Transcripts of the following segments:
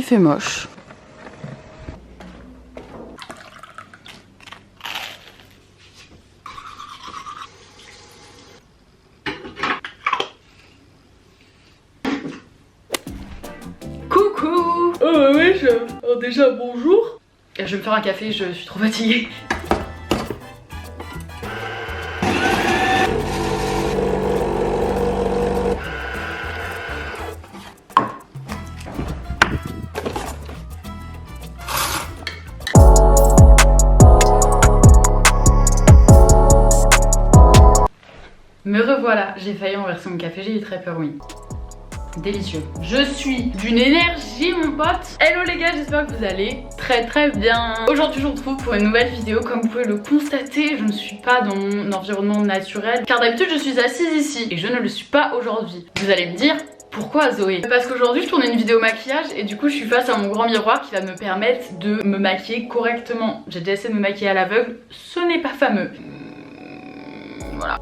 fait moche. Coucou. Oh wesh, déjà bonjour. Je vais me faire un café, je suis trop fatiguée. Me revoilà, j'ai failli renverser mon café, j'ai eu très peur, oui. Délicieux. Je suis d'une énergie mon pote. Hello les gars, j'espère que vous allez très bien. Aujourd'hui je vous retrouve pour une nouvelle vidéo. Comme vous pouvez le constater, je ne suis pas dans mon environnement naturel, car d'habitude je suis assise ici et je ne le suis pas aujourd'hui. Vous allez me dire pourquoi Zoé? Parce qu'aujourd'hui je tourne une vidéo maquillage et du coup je suis face à mon grand miroir qui va me permettre de me maquiller correctement. J'ai déjà essayé de me maquiller à l'aveugle, ce n'est pas fameux. Voilà.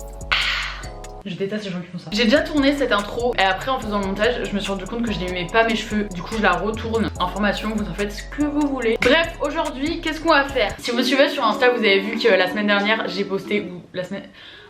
Je déteste les gens qui font ça. J'ai déjà tourné cette intro et après en faisant le montage je me suis rendu compte que je n'aimais pas mes cheveux. Du coup je la retourne. Information, vous en faites ce que vous voulez. Bref, aujourd'hui qu'est-ce qu'on va faire? Si vous me suivez sur Insta vous avez vu que la semaine dernière j'ai posté, ou la semaine...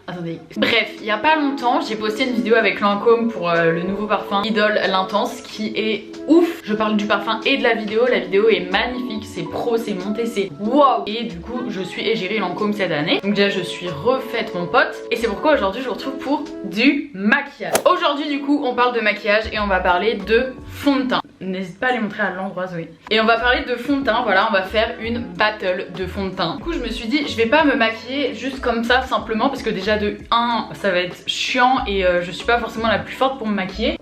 Attendez. Bref, il y a pas longtemps, j'ai posté une vidéo avec Lancôme pour le nouveau parfum Idol l'Intense qui est ouf. Je parle du parfum et de la vidéo est magnifique, c'est pro, c'est monté, c'est waouh. Et du coup, je suis égérie Lancôme cette année. Donc déjà, je suis refaite mon pote et c'est pourquoi aujourd'hui je vous retrouve pour du maquillage. Aujourd'hui du coup, on parle de maquillage et on va parler de fond de teint. N'hésite pas à les montrer à l'endroit Zoé. Et on va parler de fond de teint, voilà, on va faire une battle de fond de teint. Du coup, je me suis dit, je vais pas me maquiller juste comme ça simplement parce que déjà de 1 ça va être chiant et je suis pas forcément la plus forte pour me maquiller.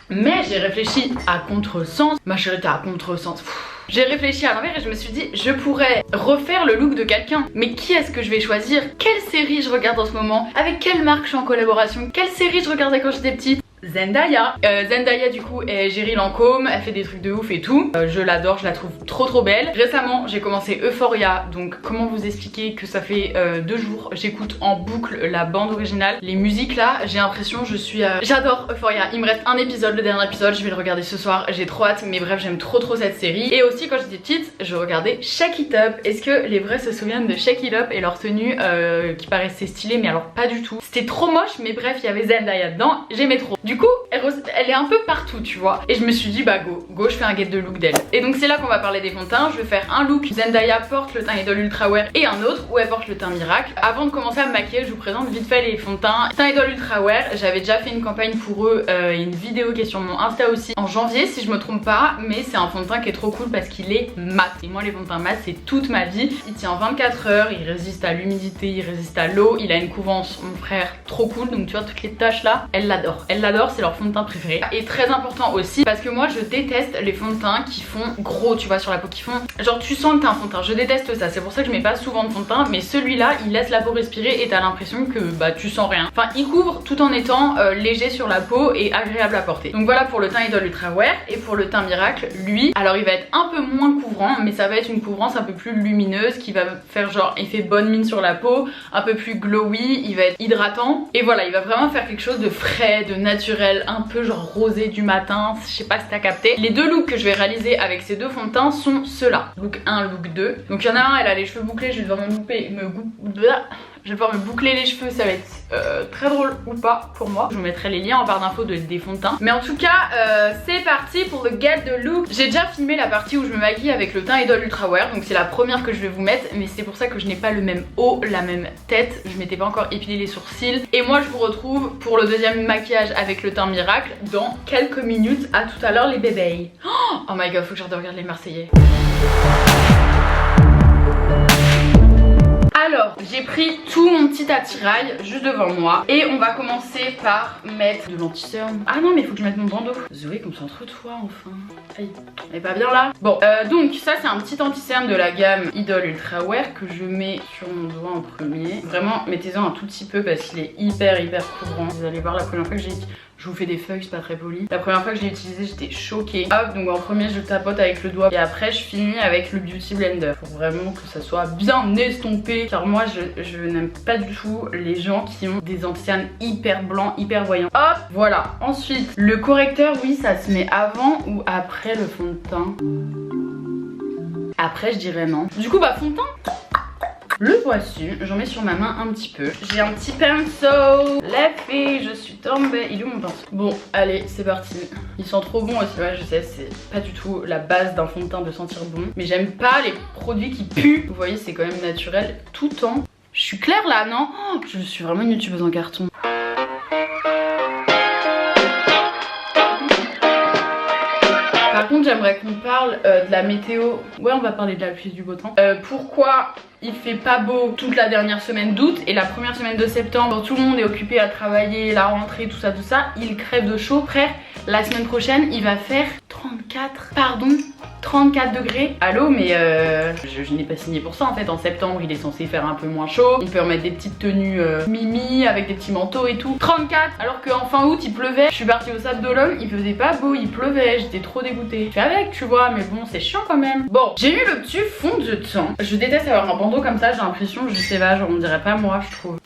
Mais j'ai réfléchi à contresens. Ma chérie t'es à contresens. J'ai réfléchi à l'envers et je me suis dit je pourrais refaire le look de quelqu'un. Mais qui est-ce que je vais choisir? Quelle série je regarde en ce moment? Avec quelle marque je suis en collaboration? Quelle série je regardais quand j'étais petite? Zendaya. Zendaya du coup est égérie Lancôme, elle fait des trucs de ouf et tout. Je l'adore, je la trouve trop belle. Récemment j'ai commencé Euphoria, donc comment vous expliquer que ça fait 2 jours j'écoute en boucle la bande originale. Les musiques là, j'ai l'impression je suis... J'adore Euphoria, il me reste un épisode, le dernier épisode, je vais le regarder ce soir, j'ai trop hâte. Mais bref, j'aime trop cette série. Et aussi quand j'étais petite, je regardais Shake It Up. Est-ce que les vrais se souviennent de Shake It Up et leur tenue qui paraissait stylée? Mais alors pas du tout. C'était trop moche, mais bref, il y avait Zendaya dedans, j'aimais trop. Du coup, elle est un peu partout, tu vois. Et je me suis dit, bah go, je fais un get de look d'elle. Et donc c'est là qu'on va parler des fonds de teint. Je vais faire un look Zendaya porte le teint Idol Ultra Wear et un autre où elle porte le teint Miracle. Avant de commencer à me maquiller, je vous présente vite fait les fonds de teint. Teint Idol Ultra Wear, j'avais déjà fait une campagne pour eux, une vidéo qui est sur mon Insta aussi en janvier si je me trompe pas. Mais c'est un fond de teint qui est trop cool parce qu'il est mat. Et moi les fonds de teint mat c'est toute ma vie. Il tient 24 heures, il résiste à l'humidité, il résiste à l'eau. Il a une couvrance, mon frère, trop cool. Donc tu vois toutes les taches là, elle l'adore, c'est leur fond de teint préféré. Et très important aussi parce que moi je déteste les fonds de teint qui font gros, tu vois, sur la peau, qui font genre tu sens que t'as un fond de teint. Je déteste ça, c'est pour ça que je mets pas souvent de fond de teint. Mais celui-là il laisse la peau respirer et t'as l'impression que bah tu sens rien. Enfin il couvre tout en étant léger sur la peau et agréable à porter. Donc voilà pour le teint Idol Ultra Wear. Et pour le teint Miracle, lui, alors il va être un peu moins couvrant, mais ça va être une couvrance un peu plus lumineuse qui va faire genre effet bonne mine sur la peau, un peu plus glowy, il va être hydratant. Et voilà, il va vraiment faire quelque chose de frais, de naturel, un peu genre rosé du matin, je sais pas si t'as capté. Les deux looks que je vais réaliser avec ces deux fonds de teint sont ceux-là. Look 1, look 2. Donc il y en a un, elle a les cheveux bouclés, je vais devoir je vais devoir me boucler les cheveux, ça va être très drôle ou pas pour moi. Je vous mettrai les liens en barre d'infos des fonds de teint. Mais en tout cas, c'est parti pour le get de look. J'ai déjà filmé la partie où je me maquille avec le teint Idol Ultra Wear, donc c'est la première que je vais vous mettre. Mais c'est pour ça que je n'ai pas le même haut, la même tête. Je m'étais pas encore épilé les sourcils. Et moi je vous retrouve pour le deuxième maquillage avec le teint Miracle dans quelques minutes. À tout à l'heure les bébés. Oh my god, faut que je regarde les Marseillais. Alors, j'ai pris tout mon petit attirail juste devant moi et on va commencer par mettre de l'anti-cerne. Ah non, mais il faut que je mette mon bandeau. Zoé, concentre-toi enfin. Aïe, elle est pas bien là. Bon, donc ça c'est un petit anti-cerne de la gamme Idol Ultra Wear que je mets sur mon doigt en premier. Vraiment, mettez-en un tout petit peu parce qu'il est hyper couvrant. Vous allez voir la première fois que Je vous fais des feuilles, c'est pas très poli. La première fois que je l'ai utilisé, j'étais choquée. Hop, donc en premier je tapote avec le doigt et après je finis avec le Beauty Blender pour vraiment que ça soit bien estompé, car moi je n'aime pas du tout les gens qui ont des anti-cernes hyper blancs, hyper voyants. Hop, voilà. Ensuite, le correcteur, oui, ça se met avant ou après le fond de teint? Après, je dirais non. Du coup, bah fond de teint. Le voici, j'en mets sur ma main un petit peu. J'ai un petit pinceau. La fée, je suis tombée. Il est où mon pinceau? Bon, allez, c'est parti. Ils sont trop bons aussi. Ouais, je sais, c'est pas du tout la base d'un fond de teint de sentir bon. Mais j'aime pas les produits qui puent. Vous voyez, c'est quand même naturel tout en. Je suis claire là, non? Oh, je suis vraiment une youtubeuse en carton. Par contre, j'aimerais qu'on parle de la météo. Ouais, on va parler de la pluie et du beau temps. Pourquoi il fait pas beau toute la dernière semaine d'août et la première semaine de septembre, tout le monde est occupé à travailler, la rentrée, tout ça, il crève de chaud. Frère, la semaine prochaine, il va faire 34 degrés. Allô, mais je n'ai pas signé pour ça en fait. En septembre, il est censé faire un peu moins chaud. On peut remettre des petites tenues mimi avec des petits manteaux et tout. 34, alors qu'en fin août, il pleuvait. Je suis partie au Sable d'Olonne, il faisait pas beau, il pleuvait. J'étais trop dégoûtée. Je suis avec, tu vois, mais bon, c'est chiant quand même. Bon, j'ai eu le petit fond de teint. Je déteste avoir un bandeau comme ça, j'ai l'impression, je sais pas, genre on dirait pas moi, je trouve.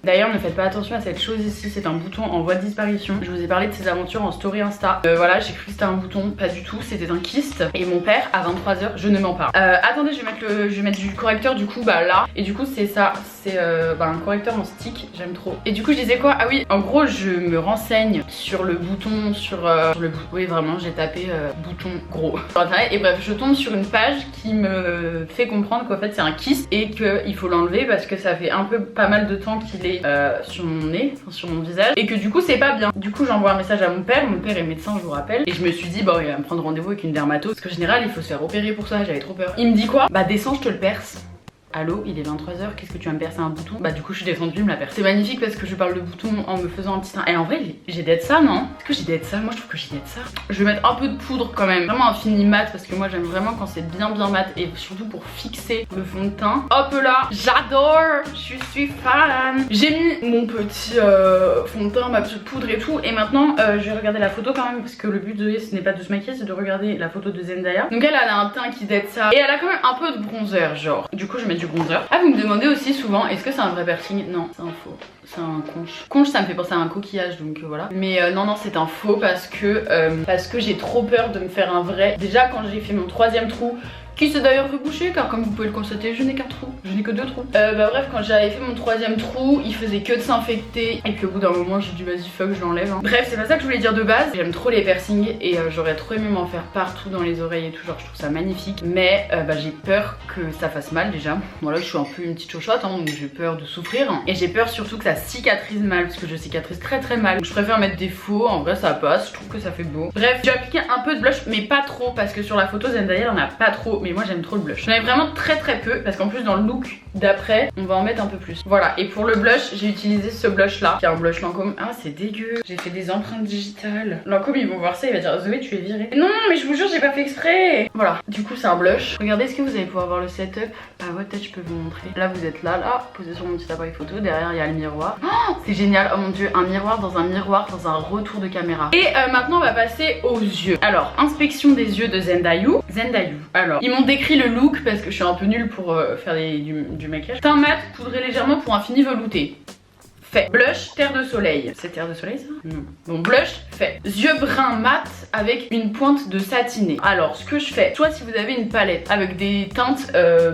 D'ailleurs, ne faites pas attention à cette chose ici, c'est un bouton en voie de disparition. Je vous ai parlé de ses aventures en story Insta. Voilà, j'ai cru que c'était un bouton, pas du tout, c'était un kyste. Et mon père, à 23 h, je ne mens pas. Attendez, je vais mettre du correcteur du coup, bah là. Et du coup, c'est ça, c'est un correcteur en stick, j'aime trop. Et du coup, je disais quoi? Ah oui, en gros, je me renseigne sur le bouton, sur le bouton. Oui, vraiment, j'ai tapé bouton gros sur internet. Et bref, je tombe sur une page qui me fait comprendre qu'en fait, c'est un kyste et qu'il faut l'enlever parce que ça fait un peu pas mal de temps qu'il est sur mon nez, enfin, sur mon visage, et que du coup c'est pas bien. Du coup j'envoie un message à mon père est médecin, je vous rappelle, et je me suis dit bon, il va me prendre rendez-vous avec une dermato parce qu'en général il faut se faire opérer pour ça, j'avais trop peur. Il me dit quoi? Bah descends, je te le perce. Allô, il est 23 h, qu'est-ce que tu vas me percer un bouton? Bah du coup je suis descendue, il me l'a percé. C'est magnifique parce que je parle de bouton en me faisant un petit teint. Et en vrai j'ai d'être ça, non? Est-ce que j'ai d'être ça? Moi je trouve que j'ai d'être ça. Je vais mettre un peu de poudre quand même, vraiment un fini mat parce que moi j'aime vraiment quand c'est bien mat et surtout pour fixer le fond de teint. Hop là, j'adore, je suis fan. J'ai mis mon petit fond de teint, ma petite poudre et tout, et maintenant je vais regarder la photo quand même parce que le but de ce n'est pas de se maquiller, c'est de regarder la photo de Zendaya. Donc elle a un teint qui d'être ça et elle a quand même un peu de bronzer genre. Du coup je mets du bronzer. Ah, vous me demandez aussi souvent est-ce que c'est un vrai piercing? Non, c'est un faux, c'est un conche. Conche, ça me fait penser à un coquillage, donc voilà. Mais non, c'est un faux parce que j'ai trop peur de me faire un vrai. Déjà quand j'ai fait mon 3e trou, qui s'est d'ailleurs rebouché car comme vous pouvez le constater, je n'ai qu'un trou, je n'ai que 2 trous. Bah bref, quand j'avais fait mon 3e trou, il faisait que de s'infecter et puis au bout d'un moment j'ai dit vas-y fuck, je l'enlève hein. Bref, c'est pas ça que je voulais dire de base. J'aime trop les piercings et j'aurais trop aimé m'en faire partout dans les oreilles et tout, genre je trouve ça magnifique. Mais bah, j'ai peur que ça fasse mal déjà. Voilà, je suis un peu une petite chochotte hein, donc j'ai peur de souffrir. Et j'ai peur surtout que ça cicatrise mal parce que je cicatrise très mal. Donc je préfère mettre des faux, en vrai ça passe, je trouve que ça fait beau. Bref, j'ai appliqué un peu de blush mais pas trop parce que sur la photo Zendaya on a pas trop. Mais moi j'aime trop le blush. J'en ai vraiment très peu parce qu'en plus dans le look d'après on va en mettre un peu plus. Voilà, et pour le blush j'ai utilisé ce blush là qui est un blush Lancôme. Ah c'est dégueu, j'ai fait des empreintes digitales. Lancôme ils vont voir ça, il va dire Zoé tu es virée. Non mais je vous jure j'ai pas fait exprès. Voilà, du coup c'est un blush. Regardez, est-ce que vous allez pouvoir voir le setup? Ah ouais, peut-être je peux vous montrer. Là vous êtes là, posé sur mon petit appareil photo. Derrière il y a le miroir. Oh, c'est génial, oh mon dieu, un miroir dans un retour de caméra. Et maintenant on va passer aux yeux. Alors, inspection des yeux de Zendaya. Alors, ils m'ont décrit le look parce que je suis un peu nulle pour faire du maquillage. Teint mat, poudré légèrement pour un fini velouté. Fait. Blush, terre de soleil. C'est terre de soleil ça? Non. Bon, blush, fait. Yeux bruns mat avec une pointe de satiné. Alors, ce que je fais, soit si vous avez une palette avec des teintes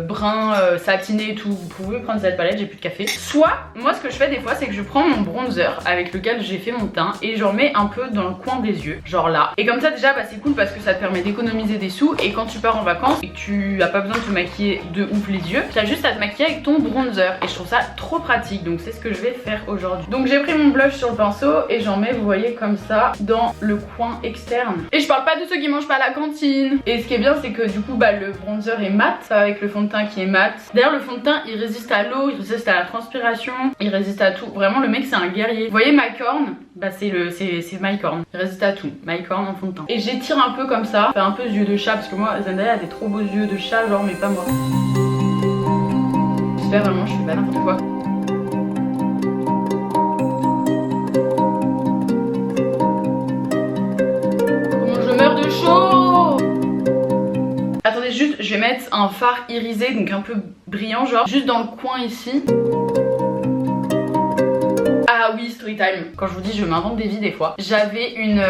brun, satiné et tout, vous pouvez prendre cette palette, j'ai plus de café. Soit, moi ce que je fais des fois, c'est que je prends mon bronzer avec lequel j'ai fait mon teint et j'en mets un peu dans le coin des yeux, genre là. Et comme ça déjà, bah, c'est cool parce que ça te permet d'économiser des sous et quand tu pars en vacances et que tu as pas besoin de te maquiller de ouf les yeux, tu as juste à te maquiller avec ton bronzer et je trouve ça trop pratique. Donc c'est ce que je vais faire aujourd'hui. Donc j'ai pris mon blush sur le pinceau et j'en mets, vous voyez, comme ça dans le coin externe. Et je parle pas de ceux qui mangent pas à la cantine. Et ce qui est bien, c'est que du coup bah le bronzer est mat, ça va avec le fond de teint qui est mat. D'ailleurs le fond de teint il résiste à l'eau, il résiste à la transpiration, il résiste à tout. Vraiment le mec c'est un guerrier. Vous voyez ma corne? Bah c'est My Corn. Il résiste à tout. My Corn en fond de teint. Et j'étire un peu comme ça, fait un peu yeux de chat parce que moi Zendaya a des trop beaux yeux de chat genre, mais pas moi. J'espère vraiment je fais pas n'importe quoi. vais mettre un fard irisé, donc un peu brillant genre, juste dans le coin ici. Ah oui, story time. Quand je vous dis je m'invente des vies des fois. J'avais une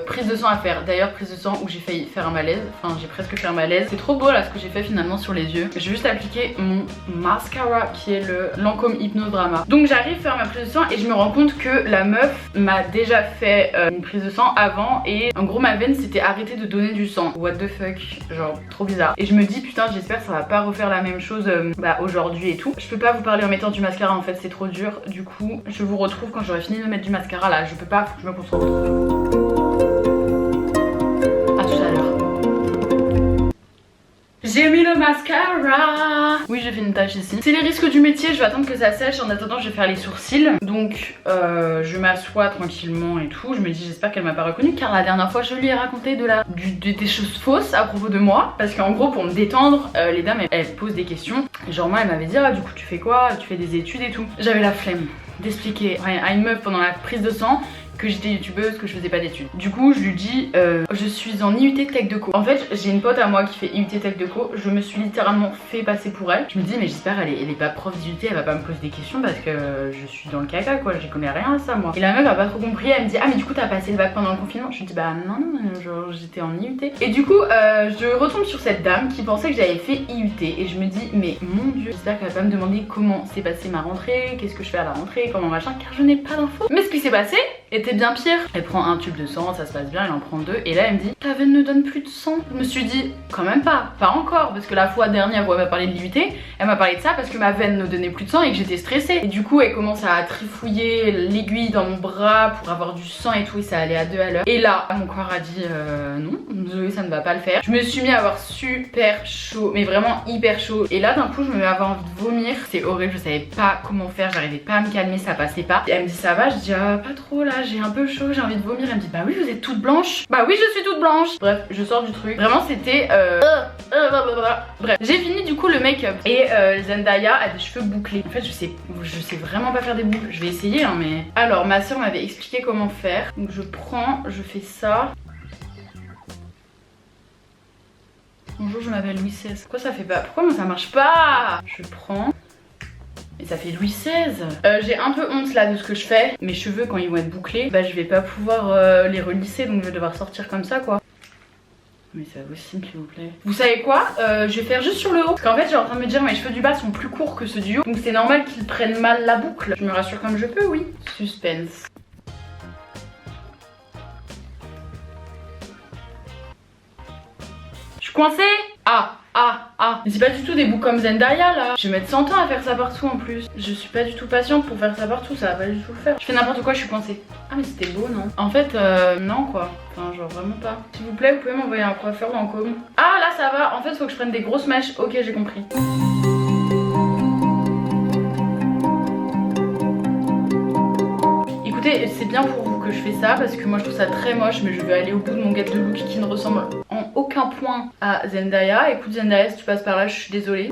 prise de sang à faire. D'ailleurs prise de sang où j'ai failli faire un malaise. Enfin j'ai presque fait un malaise. C'est trop beau là ce que j'ai fait finalement sur les yeux. Je vais juste appliquer mon mascara qui est le Lancôme Hypno Drama. Donc j'arrive à faire ma prise de sang et je me rends compte que la meuf m'a déjà fait une prise de sang avant. Et en gros ma veine s'était arrêtée de donner du sang. What the fuck. Genre trop bizarre. Et je me dis putain j'espère que ça va pas refaire la même chose aujourd'hui et tout. Je peux pas vous parler en mettant du mascara en fait, c'est trop dur. Du coup je vous retrouve quand j'aurai fini de mettre du mascara là, je peux pas, faut que je me concentre. À tout à l'heure. J'ai mis le mascara. Oui j'ai fait une tache ici. C'est les risques du métier, je vais attendre que ça sèche. En attendant je vais faire les sourcils. Donc je m'assois tranquillement et tout. Je me dis j'espère qu'elle m'a pas reconnue car la dernière fois je lui ai raconté des choses fausses à propos de moi. Parce qu'en gros pour me détendre, les dames elles posent des questions. Genre moi elle m'avait dit ah du coup tu fais quoi? Tu fais des études et tout. J'avais la flemme d'expliquer à une meuf pendant la prise de sang que j'étais youtubeuse, que je faisais pas d'études. Du coup je lui dis je suis en IUT Tech Deco. En fait j'ai une pote à moi qui fait IUT Tech Deco. Je me suis littéralement fait passer pour elle. Je me dis mais j'espère elle est pas prof d'IUT, elle va pas me poser des questions parce que je suis dans le caca quoi, j'y connais rien à ça moi. Et la meuf a pas trop compris, elle me dit ah mais du coup t'as passé le bac pendant le confinement. Je lui dis bah non genre j'étais en IUT. Et du coup je retombe sur cette dame qui pensait que j'avais fait IUT et je me dis mais mon dieu, j'espère qu'elle va pas me demander comment s'est passée ma rentrée, qu'est-ce que je fais à la rentrée, comment machin, car je n'ai pas d'infos. Mais ce qui s'est passé était bien pire. Elle prend un tube de sang, ça se passe bien, elle en prend 2 et là elle me dit ta veine ne donne plus de sang. Je me suis dit quand même pas encore parce que la fois dernière où elle m'a parlé de l'IUT, elle m'a parlé de ça parce que ma veine ne donnait plus de sang et que j'étais stressée. Et du coup elle commence à trifouiller l'aiguille dans mon bras pour avoir du sang et tout et ça allait à 2 à l'heure. Et là mon corps a dit non, désolé ça ne va pas le faire. Je me suis mis à avoir super chaud, mais vraiment hyper chaud. Et là d'un coup je me mets à avoir envie de vomir. C'est horrible, je savais pas comment faire, j'arrivais pas à me calmer, ça passait pas. Et elle me dit ça va, je dis ah pas trop là, j'ai un peu chaud, j'ai envie de vomir. Elle me dit bah oui vous êtes toute blanche. Bah oui je suis toute blanche. Bref je sors du truc. Vraiment c'était bref j'ai fini du coup le make-up. Et Zendaya a des cheveux bouclés. En fait je sais vraiment pas faire des boucles. Je vais essayer hein mais. Alors ma soeur m'avait expliqué comment faire. Donc je fais ça. Bonjour je m'appelle Louis XVI. Pourquoi ça fait pas? Pourquoi moi ça marche pas? Je prends. Et ça fait Louis XVI. J'ai un peu honte là de ce que je fais. Mes cheveux quand ils vont être bouclés, bah je vais pas pouvoir les relisser donc je vais devoir sortir comme ça quoi. Mais c'est pas possible s'il vous plaît. Vous savez quoi? Je vais faire juste sur le haut. Parce qu'en fait j'ai en train de me dire mes cheveux du bas sont plus courts que ceux du haut. Donc c'est normal qu'ils prennent mal la boucle. Je me rassure comme je peux, oui. Suspense. Je suis coincée? Mais c'est pas du tout des boucles comme Zendaya là. Je vais mettre 100 ans à faire ça partout en plus. Je suis pas du tout patiente pour faire ça partout, ça va pas du tout le faire. Je fais n'importe quoi, je suis coincée. Ah mais c'était beau non? En fait non quoi. Enfin genre vraiment pas. S'il vous plaît vous pouvez m'envoyer un coiffeur Lancôme. Ah là ça va, en fait faut que je prenne des grosses mèches. Ok j'ai compris. Écoutez c'est bien pour vous que je fais ça parce que moi je trouve ça très moche mais je vais aller au bout de mon get de look qui ne ressemble en aucun point à Zendaya. Écoute Zendaya si tu passes par là je suis désolée.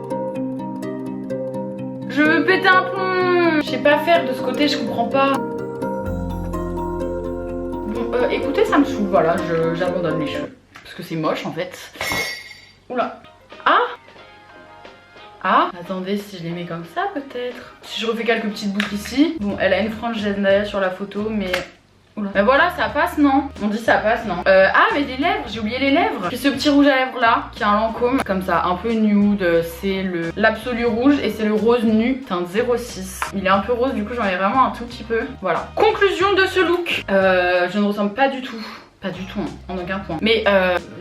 Je veux péter un plomb. Je sais pas faire de ce côté, je comprends pas. Bon écoutez ça me saoule, voilà j'abandonne les cheveux. Parce que c'est moche en fait. Oula. Ah, attendez si je les mets comme ça peut-être. Si je refais quelques petites boucles ici. Bon elle a une frange Zendaya sur la photo mais... Oula. Mais voilà ça passe non? On dit ça passe non? Ah mais les lèvres, j'ai oublié les lèvres. J'ai ce petit rouge à lèvres là qui est un Lancôme comme ça un peu nude. C'est l'absolu rouge et c'est le rose nu teinte 06. Il est un peu rose du coup j'en ai vraiment un tout petit peu. Voilà. Conclusion de ce look. Je ne ressemble pas du tout. Pas du tout hein, en aucun point. Mais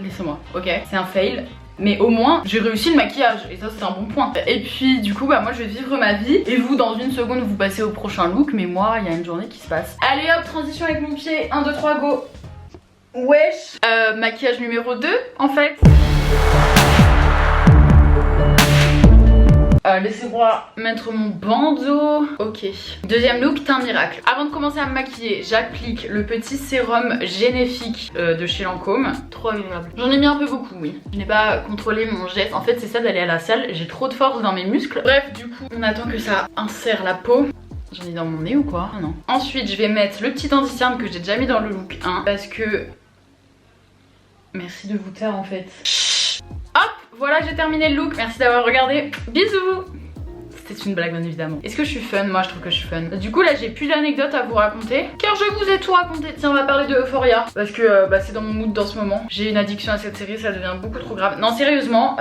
laissez-moi ok. C'est un fail. Mais au moins j'ai réussi le maquillage et ça c'est un bon point. Et puis du coup bah moi je vais vivre ma vie. Et vous dans une seconde vous passez au prochain look. Mais moi il y a une journée qui se passe. Allez hop transition avec mon pied. 1, 2, 3 go. Wesh. Maquillage numéro 2 en fait. Laissez-moi mettre mon bandeau. Ok. Deuxième look, teint miracle. Avant de commencer à me maquiller, j'applique le petit sérum généfique de chez Lancôme. Trop agréable. J'en ai mis un peu beaucoup, oui. Je n'ai pas contrôlé mon geste. En fait, c'est ça d'aller à la salle. J'ai trop de force dans mes muscles. Bref, du coup, on attend que ça insère la peau. J'en ai dans mon nez ou quoi? Ah non. Ensuite, je vais mettre le petit anti-cerne que j'ai déjà mis dans le look 1. Parce que... Merci de vous taire en fait. Hop, voilà, j'ai terminé le look. Merci d'avoir regardé. Bisous. C'est une blague bien évidemment. Est-ce que je suis fun? Moi je trouve que je suis fun. Du coup là j'ai plus d'anecdotes à vous raconter car je vous ai tout raconté. Tiens, on va parler de Euphoria parce que c'est dans mon mood dans ce moment. J'ai une addiction à cette série, ça devient beaucoup trop grave. Non sérieusement,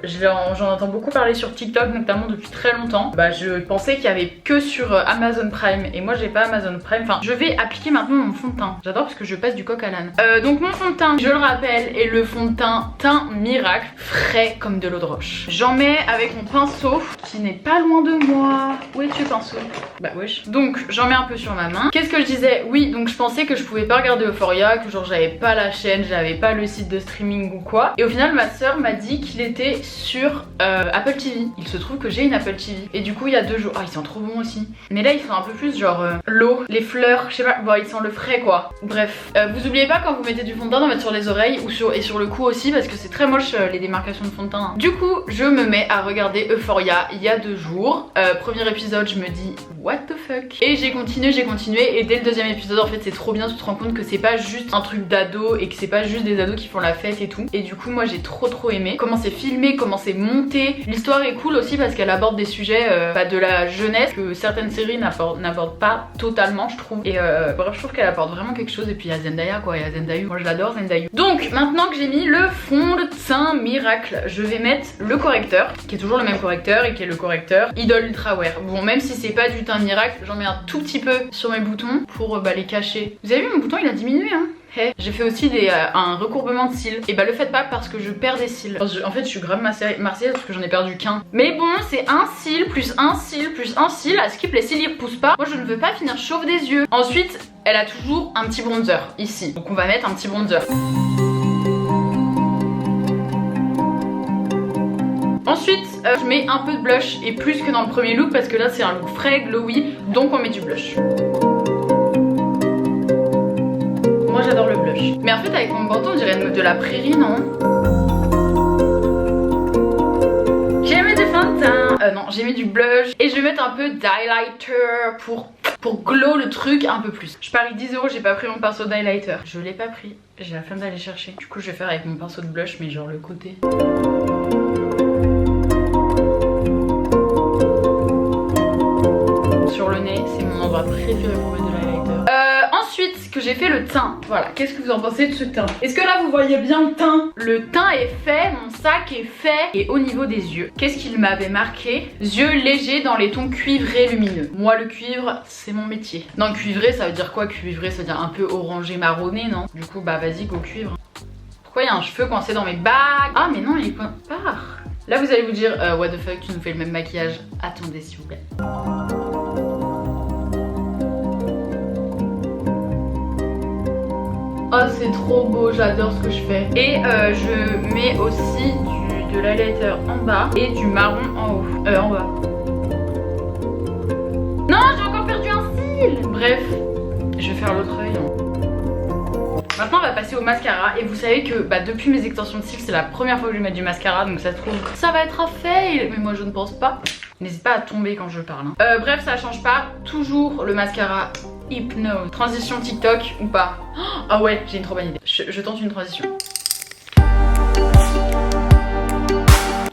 j'en entends beaucoup parler sur TikTok notamment depuis très longtemps. Je pensais qu'il y avait que sur Amazon Prime et moi j'ai pas Amazon Prime. Enfin je vais appliquer maintenant mon fond de teint. J'adore parce que je passe du coq à l'âne. Donc mon fond de teint, je le rappelle, est le fond de teint Teint Miracle, frais comme de l'eau de roche. J'en mets avec mon pinceau qui n'est pas loin de moi. Où es-tu pinceau? Bah wesh. Donc j'en mets un peu sur ma main. Qu'est-ce que je disais? Oui, donc je pensais que je pouvais pas regarder Euphoria, que genre j'avais pas la chaîne, j'avais pas le site de streaming ou quoi. Et au final ma soeur m'a dit qu'il était sur Apple TV. Il se trouve que j'ai une Apple TV. Et du coup il y a 2 jours. Ah il sent trop bon aussi. Mais là il sent un peu plus genre l'eau, les fleurs, je sais pas. Bon il sent le frais quoi. Bref. Vous oubliez pas quand vous mettez du fond de teint d'en mettre sur les oreilles ou sur le cou aussi parce que c'est très moche les démarcations de fond de teint. Du coup je me mets à regarder Euphoria il y a 2 jours. Premier épisode je me dis what the fuck et j'ai continué et dès le 2e épisode en fait c'est trop bien, tu te rends compte que c'est pas juste un truc d'ado et que c'est pas juste des ados qui font la fête et tout. Et du coup moi j'ai trop aimé comment c'est filmé, comment c'est monté. L'histoire est cool aussi parce qu'elle aborde des sujets de la jeunesse que certaines séries n'abordent pas totalement je trouve. Et bref je trouve qu'elle apporte vraiment quelque chose. Et puis il y a Zendaya quoi, il y a Zendaya, moi je l'adore Zendaya. Donc maintenant que j'ai mis le fond de teint Miracle, je vais mettre le correcteur qui est toujours le même correcteur et qui est le correcteur Idol Ultra Wear. Bon même si c'est pas du teint Miracle, j'en mets un tout petit peu sur mes boutons pour les cacher. Vous avez vu mon bouton il a diminué hein. Hey. J'ai fait aussi un recourbement de cils. Et le faites pas parce que je perds des cils. En fait je suis grave marseillaise parce que j'en ai perdu qu'un. Mais bon c'est un cil plus un cil plus un cil. À skip les cils ils repoussent pas. Moi je ne veux pas finir chauve des yeux. Ensuite elle a toujours un petit bronzer ici. Donc on va mettre un petit bronzer. Ensuite je mets un peu de blush et plus que dans le premier look parce que là c'est un look frais, glowy, donc on met du blush. Moi j'adore le blush. Mais en fait avec mon bandeau on dirait de la prairie non? J'ai mis du fond de teint, non j'ai mis du blush et je vais mettre un peu d'highlighter pour glow le truc un peu plus. Je parie 10 €, j'ai pas pris mon pinceau d'highlighter. Je l'ai pas pris, j'ai la flemme d'aller chercher. Du coup je vais faire avec mon pinceau de blush mais genre le côté. Sur le nez, c'est mon endroit préféré pour mettre de l'highlighter. Ensuite que j'ai fait le teint. Voilà, qu'est-ce que vous en pensez de ce teint? Est-ce que là vous voyez bien le teint? Le teint est fait, mon sac est fait. Et au niveau des yeux, qu'est-ce qu'il m'avait marqué? Yeux légers dans les tons cuivrés lumineux. Moi le cuivre, c'est mon métier. Non cuivré ça veut dire quoi? Cuivré ça veut dire un peu orangé marronné non? Du coup bah vas-y go cuivre. Pourquoi il y a un cheveu coincé dans mes bagues? Ah mais non il est point part. Là vous allez vous dire what the fuck tu nous fais le même maquillage. Attendez s'il vous plaît. Oh c'est trop beau, j'adore ce que je fais. Et je mets aussi de l'highlighter en bas et du marron en haut. En bas. Non j'ai encore perdu un cil. Bref, je vais faire l'autre œil. Maintenant on va passer au mascara. Et vous savez que depuis mes extensions de cils c'est la première fois que je vais mettre du mascara. Donc ça se trouve ça va être un fail. Mais moi je ne pense pas. N'hésite pas à tomber quand je parle hein. Bref ça change pas, toujours le mascara Hypnose. Transition TikTok ou pas? Ah ouais j'ai une trop bonne idée. Je tente une transition.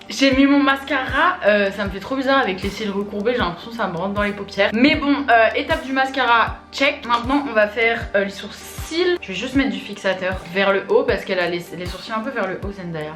J'ai mis mon mascara, ça me fait trop bizarre avec les cils recourbés, j'ai l'impression que ça me rentre dans les paupières. Mais bon, étape du mascara, check. Maintenant on va faire les sourcils. Je vais juste mettre du fixateur vers le haut parce qu'elle a les sourcils un peu vers le haut Zendaya.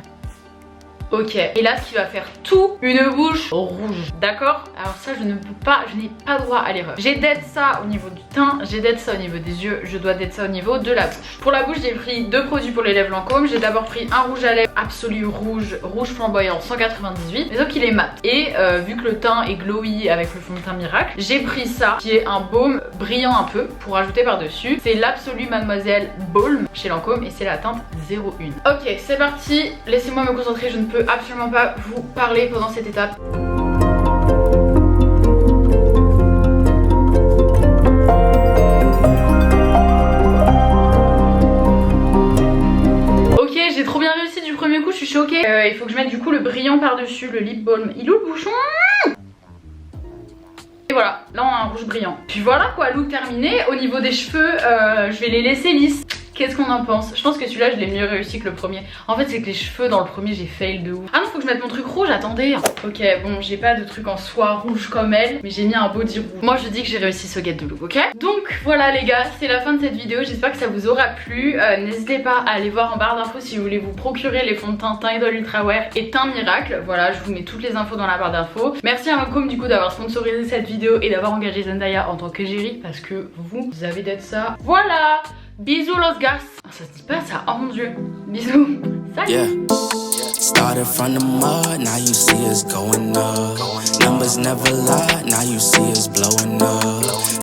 Ok, et là ce qui va faire tout une bouche rouge, d'accord? Alors ça je ne peux pas, je n'ai pas droit à l'erreur. J'ai dead ça au niveau du teint, j'ai dead ça au niveau des yeux, je dois dead ça au niveau de la bouche. Pour la bouche j'ai pris 2 produits pour les lèvres Lancôme. J'ai d'abord pris un rouge à lèvres absolu rouge flamboyant 198, mais donc il est mat. Et vu que le teint est glowy avec le fond de teint Miracle, j'ai pris ça qui est un baume brillant un peu pour ajouter par dessus. C'est l'absolu Mademoiselle Balm chez Lancôme et c'est la teinte 01. Ok c'est parti, laissez-moi me concentrer, je ne peux absolument pas vous parler pendant cette étape. Ok j'ai trop bien réussi du premier coup, je suis choquée. Il faut que je mette du coup le brillant par dessus, le lip balm. Il est où le bouchon? Et voilà, là on a un rouge brillant. Puis voilà quoi, look terminé. Au niveau des cheveux, je vais les laisser lisses. Qu'est-ce qu'on en pense? Je pense que celui-là je l'ai mieux réussi que le premier. En fait c'est que les cheveux dans le premier j'ai fail de ouf. Ah non, faut que je mette mon truc rouge, attendez. Ok, bon j'ai pas de truc en soie rouge comme elle, mais j'ai mis un body rouge. Moi je dis que j'ai réussi ce get de look, ok? Donc voilà les gars, c'est la fin de cette vidéo. J'espère que ça vous aura plu. N'hésitez pas à aller voir en barre d'infos si vous voulez vous procurer les fonds de teint Teint Idol Ultra Wear et Teint Miracle. Voilà, je vous mets toutes les infos dans la barre d'infos. Merci à Lancôme du coup d'avoir sponsorisé cette vidéo et d'avoir engagé Zendaya en tant que gérie parce que vous avez d'être ça. Voilà! Bisous los gars. Ah, ça se dit pas ça, oh mon dieu. Bisous. Salut. Yeah. Started from the mud, now you see us going up. Numbers never lie, now you see us blowing up.